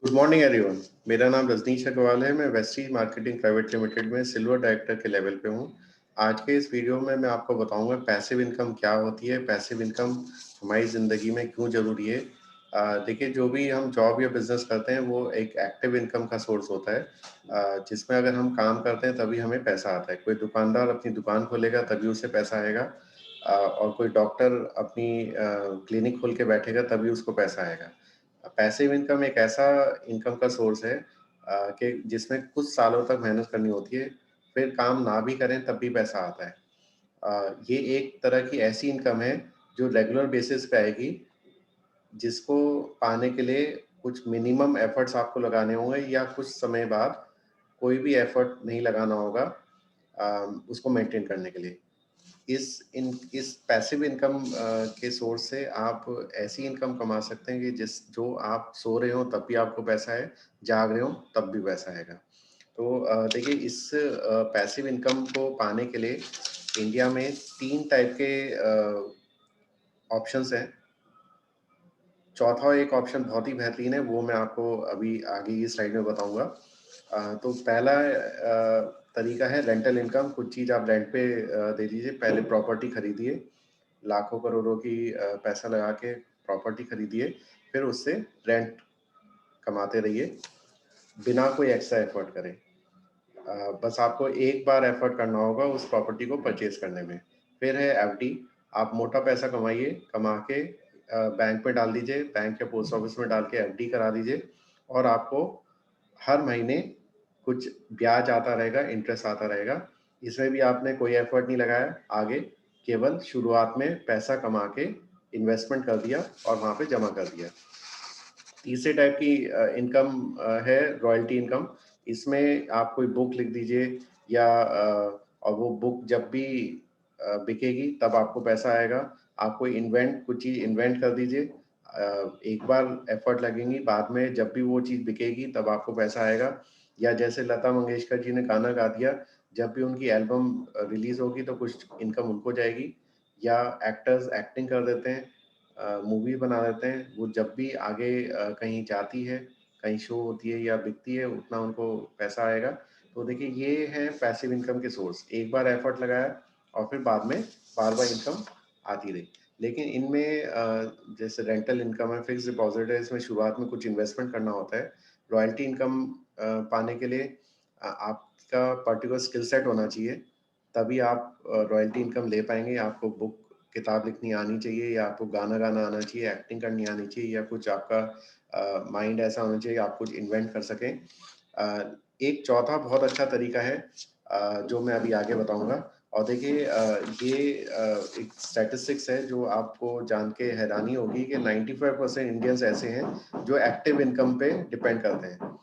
Good morning everyone. मेरा नाम रजनीश अग्रवाल है। मैं वेस्टीज मार्केटिंग प्राइवेट लिमिटेड में सिल्वर डायरेक्टर के लेवल पे हूँ। आज के इस वीडियो में मैं आपको बताऊंगा पैसिव इनकम क्या होती है, पैसिव इनकम हमारी ज़िंदगी में क्यों ज़रूरी है। देखिए, जो भी हम जॉब या बिजनेस करते हैं वो एक एक्टिव इनकम का सोर्स होता है, जिसमें अगर हम काम करते हैं तभी हमें पैसा आता है। कोई दुकानदार अपनी दुकान खोलेगा तभी उसे पैसा आएगा, और कोई डॉक्टर अपनी क्लिनिक खोल के बैठेगा तभी उसको पैसा आएगा। पैसिव इनकम एक ऐसा इनकम का सोर्स है कि जिसमें कुछ सालों तक मेहनत करनी होती है, फिर काम ना भी करें तब भी पैसा आता है। ये एक तरह की ऐसी इनकम है जो रेगुलर बेसिस पे आएगी, जिसको पाने के लिए कुछ मिनिमम एफर्ट्स आपको लगाने होंगे या कुछ समय बाद कोई भी एफर्ट नहीं लगाना होगा उसको मेंटेन करने के लिए। इस पैसिव इनकम के सोर्स से आप ऐसी इनकम कमा सकते हैं कि जो आप सो रहे हो तब भी आपको पैसा है, जाग रहे हो तब भी पैसा आएगा। तो देखिए, इस पैसिव इनकम को पाने के लिए इंडिया में 3 टाइप के ऑप्शंस हैं। चौथा एक ऑप्शन बहुत ही बेहतरीन है, वो मैं आपको अभी आगे की स्लाइड में बताऊँगा। तो पहला तरीका है रेंटल इनकम। कुछ चीज़ आप रेंट पे दे दीजिए। पहले प्रॉपर्टी खरीदिए, लाखों करोड़ों की पैसा लगा के प्रॉपर्टी खरीदिए, फिर उससे रेंट कमाते रहिए बिना कोई एक्स्ट्रा एफर्ट करे। बस आपको एक बार एफर्ट करना होगा उस प्रॉपर्टी को परचेज करने में। फिर है एफडी। आप मोटा पैसा कमाइए, कमा के बैंक में डाल दीजिए, बैंक या पोस्ट ऑफिस में डाल के एफडी करा दीजिए, और आपको हर महीने कुछ ब्याज आता रहेगा, इंटरेस्ट आता रहेगा। इसमें भी आपने कोई एफर्ट नहीं लगाया आगे, केवल शुरुआत में पैसा कमा के इन्वेस्टमेंट कर दिया और वहाँ पे जमा कर दिया। तीसरे टाइप की इनकम है रॉयल्टी इनकम। इसमें आप कोई बुक लिख दीजिए, या और वो बुक जब भी बिकेगी तब आपको पैसा आएगा। आप कोई कुछ चीज़ इन्वेंट कर दीजिए, एक बार एफर्ट लगेंगी, बाद में जब भी वो चीज़ बिकेगी तब आपको पैसा आएगा। या जैसे लता मंगेशकर जी ने गाना गा दिया, जब भी उनकी एल्बम रिलीज़ होगी तो कुछ इनकम उनको जाएगी। या एक्टर्स एक्टिंग कर देते हैं, मूवी बना देते हैं, वो जब भी आगे कहीं जाती है, कहीं शो होती है या बिकती है, उतना उनको पैसा आएगा। तो देखिए, ये है पैसिव इनकम के सोर्स। एक बार एफर्ट लगाया और फिर बाद में बार-बार इनकम आती रही। लेकिन इनमें जैसे रेंटल इनकम है, फिक्स्ड डिपॉज़िट है, इसमें शुरुआत में कुछ इन्वेस्टमेंट करना होता है। रॉयल्टी इनकम पाने के लिए आपका पर्टिकुलर स्किल सेट होना चाहिए, तभी आप रॉयल्टी इनकम ले पाएँगे। आपको बुक किताब लिखनी आनी चाहिए, या आपको गाना गाना आना चाहिए, एक्टिंग करनी आनी चाहिए, या कुछ आपका माइंड ऐसा होना चाहिए आप कुछ इन्वेंट कर सकें। एक चौथा बहुत अच्छा तरीका है, जो मैं अभी आगे बताऊँगा। और देखिए, ये एक स्टैटिस्टिक्स है जो आपको जान के हैरानी होगी कि 95% इंडियंस ऐसे हैं जो एक्टिव इनकम पे डिपेंड करते हैं,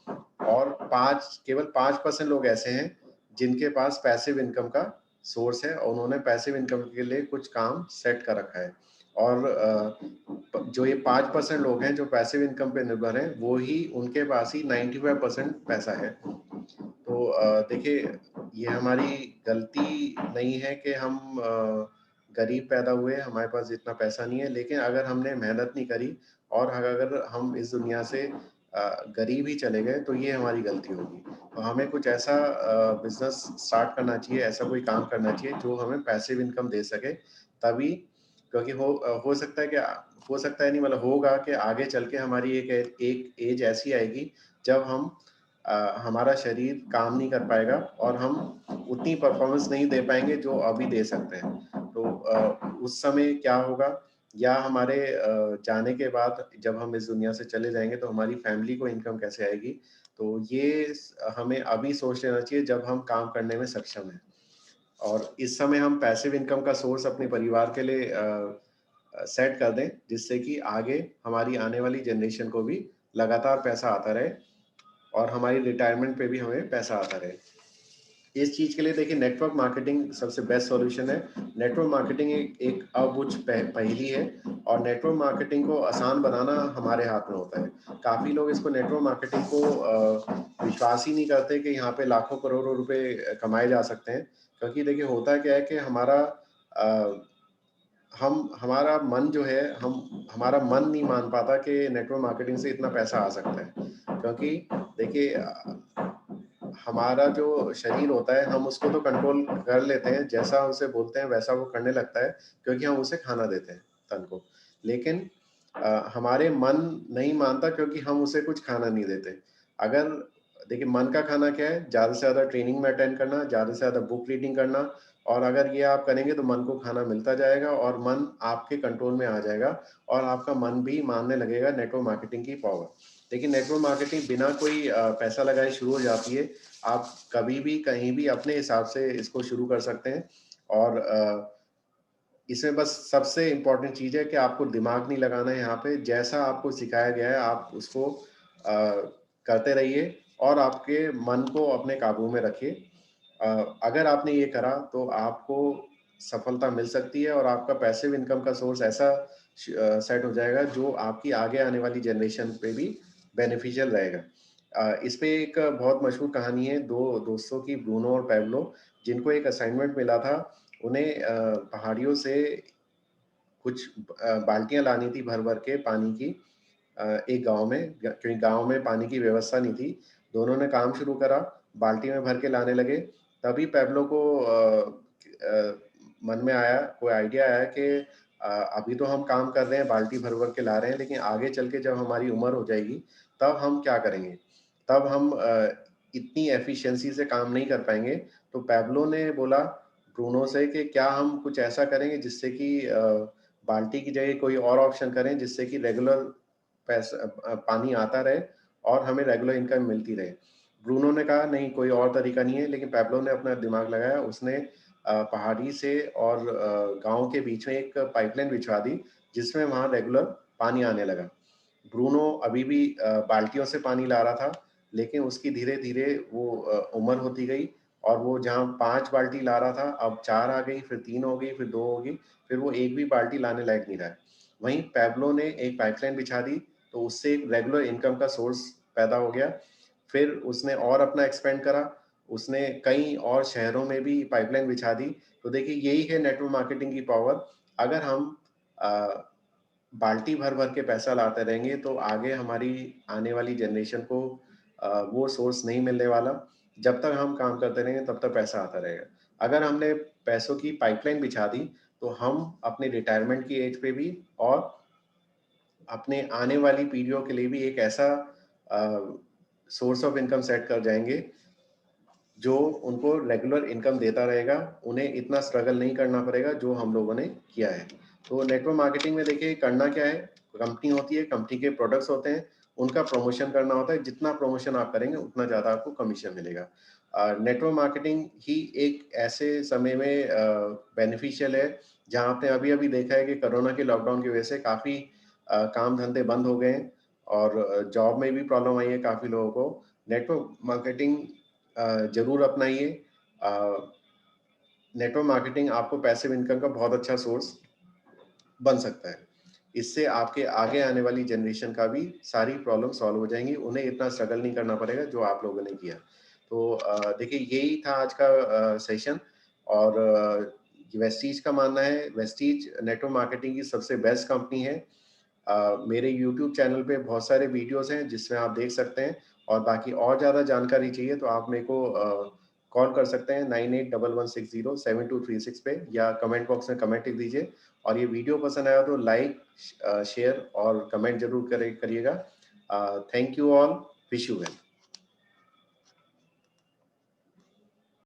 और 5 केवल 5% लोग ऐसे हैं जिनके पास पैसिव इनकम का सोर्स है और उन्होंने पैसिव इनकम के लिए कुछ काम सेट कर रखा है। और जो ये 5% लोग हैं जो पैसिव इनकम पे निर्भर हैं, वो ही उनके पास ही 95% पैसा है। तो देखिए, ये हमारी गलती नहीं है कि हम गरीब पैदा हुए, हमारे पास इतना पैसा नहीं है, लेकिन अगर हमने मेहनत नहीं करी और अगर हम इस दुनिया से गरीब ही चले गए तो ये हमारी गलती होगी। तो हमें कुछ ऐसा बिज़नेस स्टार्ट करना चाहिए, ऐसा कोई काम करना चाहिए जो हमें पैसिव इनकम दे सके, तभी। क्योंकि हो सकता है कि हो सकता है नहीं, मतलब होगा कि आगे चल के हमारी एक एज ऐसी आएगी जब हमारा शरीर काम नहीं कर पाएगा और हम उतनी परफॉर्मेंस नहीं दे पाएँगे जो अभी दे सकते हैं। तो उस समय क्या होगा, या हमारे जाने के बाद जब हम इस दुनिया से चले जाएँगे तो हमारी फैमिली को इनकम कैसे आएगी? तो ये हमें अभी सोच लेना चाहिए जब हम काम करने में सक्षम हैं। और इस समय हम पैसिव इनकम का सोर्स अपने परिवार के लिए सेट कर दें, जिससे कि आगे हमारी आने वाली जनरेशन को भी लगातार पैसा आता रहे और हमारी रिटायरमेंट पे भी हमें पैसा आता रहे। इस चीज़ के लिए देखिए, नेटवर्क मार्केटिंग सबसे बेस्ट सॉल्यूशन है। नेटवर्क मार्केटिंग एक एक अबुझ पहेली है, और नेटवर्क मार्केटिंग को आसान बनाना हमारे हाथ में होता है। काफ़ी लोग इसको नेटवर्क मार्केटिंग को विश्वास ही नहीं करते कि यहाँ पे लाखों करोड़ों रुपए कमाए जा सकते हैं। क्योंकि देखिए, होता क्या है कि हमारा मन जो है, हमारा मन नहीं मान पाता कि नेटवर्क मार्केटिंग से इतना पैसा आ सकता है। क्योंकि देखिए हमारा जो शरीर होता है, हम उसको तो कंट्रोल कर लेते हैं, जैसा उसे बोलते हैं वैसा वो करने लगता है, क्योंकि हम उसे खाना देते हैं तन को। लेकिन हमारे मन नहीं मानता, क्योंकि हम उसे कुछ खाना नहीं देते। अगर देखिए मन का खाना क्या है? ज़्यादा से ज़्यादा ट्रेनिंग में अटेंड करना, ज़्यादा से ज़्यादा बुक रीडिंग करना, और अगर ये आप करेंगे तो मन को खाना मिलता जाएगा और मन आपके कंट्रोल में आ जाएगा और आपका मन भी मानने लगेगा नेटवर्क मार्केटिंग की पावर। देखिए नेटवर्क मार्केटिंग बिना कोई पैसा लगाए शुरू हो जाती है। आप कभी भी, कहीं भी अपने हिसाब से इसको शुरू कर सकते हैं, और इसमें बस सबसे इम्पोर्टेंट चीज़ है कि आपको दिमाग नहीं लगाना है यहाँ पे। जैसा आपको सिखाया गया है, आप उसको करते रहिए और आपके मन को अपने काबू में रखिए। अगर आपने ये करा तो आपको सफलता मिल सकती है और आपका पैसिव इनकम का सोर्स ऐसा सेट हो जाएगा जो आपकी आगे आने वाली जनरेशन पे भी बेनिफिशियल रहेगा। इस पे एक बहुत मशहूर कहानी है, 2 दोस्तों की, ब्रूनो और पैब्लो, जिनको एक असाइनमेंट मिला था। उन्हें पहाड़ियों से कुछ बाल्टियाँ लानी थी भर-भर के पानी की, एक गाँव में, क्योंकि गाँव में पानी की व्यवस्था नहीं थी। दोनों ने काम शुरू करा, बाल्टी में भर के लाने लगे। तभी पैब्लो को मन में आया, कोई आइडिया आया कि अभी तो हम काम कर रहे हैं, बाल्टी भर-भर के ला रहे हैं, लेकिन आगे चल के जब हमारी उम्र हो जाएगी, तब हम क्या करेंगे? तब हम इतनी एफिशिएंसी से काम नहीं कर पाएँगे। तो पैब्लो ने बोला ब्रूनो से कि क्या हम कुछ ऐसा करेंगे जिससे कि बाल्टी की जगह कोई और ऑप्शन करें, जिससे कि रेगुलर पानी आता रहे और हमें रेगुलर इनकम मिलती रहे। ब्रूनो ने कहा नहीं, कोई और तरीका नहीं है, लेकिन पैब्लो ने अपना दिमाग लगाया। उसने पहाड़ी से और गाँव के बीच में एक पाइपलाइन बिछवा दी, जिसमें वहाँ रेगुलर पानी आने लगा। ब्रूनो अभी भी बाल्टियों से पानी ला रहा था, लेकिन उसकी धीरे-धीरे वो उम्र होती गई और वो जहाँ 5 बाल्टी ला रहा था, अब 4 आ गई, फिर 3 हो गई, फिर 2 हो गई, फिर वो एक भी बाल्टी लाने लायक नहीं रहा है। वहीं पैब्लो ने एक पाइपलाइन बिछा दी, तो उससे एक रेगुलर इनकम का सोर्स पैदा हो गया। फिर उसने और अपना एक्सपेंड करा, उसने कई और शहरों में भी पाइपलाइन बिछा दी। तो देखिए यही है नेटवर्क मार्केटिंग की पावर। अगर हम अ, बाल्टी भर-भर के पैसा लाते रहेंगे, तो आगे हमारी आने वाली जनरेशन को वो सोर्स नहीं मिलने वाला। जब तक हम काम करते रहेंगे, तब तक पैसा आता रहेगा। अगर हमने पैसों की पाइपलाइन बिछा दी, तो हम अपने रिटायरमेंट की एज पे भी और अपने आने वाली पीढ़ियों के लिए भी एक ऐसा अ, सोर्स ऑफ इनकम सेट कर जाएँगे, जो उनको रेगुलर इनकम देता रहेगा, उन्हें इतना स्ट्रगल नहीं करना पड़ेगा जो हम लोगों ने किया है। तो नेटवर्क मार्केटिंग में देखिए करना क्या है, कंपनी होती है, कंपनी के प्रोडक्ट्स होते हैं, उनका प्रमोशन करना होता है, जितना प्रमोशन आप करेंगे उतना ज़्यादा आपको कमीशन मिलेगा। नेटवर्क मार्केटिंग ही एक ऐसे समय में बेनिफिशियल है, जहाँ आपने अभी-अभी देखा है कि कोरोना के लॉकडाउन की वजह से काफ़ी काम-धंधे बंद हो गए हैं और जॉब में भी प्रॉब्लम आई है काफ़ी लोगों को। नेटवर्क मार्केटिंग ज़रूर अपनाइए। अ, नेटवर्क मार्केटिंग आपको पैसिव इनकम का बहुत अच्छा सोर्स बन सकता है। इससे आपके आगे आने वाली जनरेशन का भी सारी प्रॉब्लम सॉल्व हो जाएँगी, उन्हें इतना स्ट्रगल नहीं करना पड़ेगा जो आप लोगों ने किया। तो देखिए यही था आज का सेशन, और वेस्टीज का मानना है, वेस्टीज नेटवर्क मार्केटिंग की सबसे बेस्ट कंपनी है। मेरे यूट्यूब चैनल पे बहुत सारे वीडियोज़ हैं जिसमें आप देख सकते हैं, और बाकी और ज़्यादा जानकारी चाहिए तो आप मेरे को कॉल कर सकते हैं 9811607236 पे, या कमेंट बॉक्स में कमेंट लिख दीजिए। और ये वीडियो पसंद आया तो लाइक, शेयर और कमेंट ज़रूर करिएगा। Thank you all, wish you well.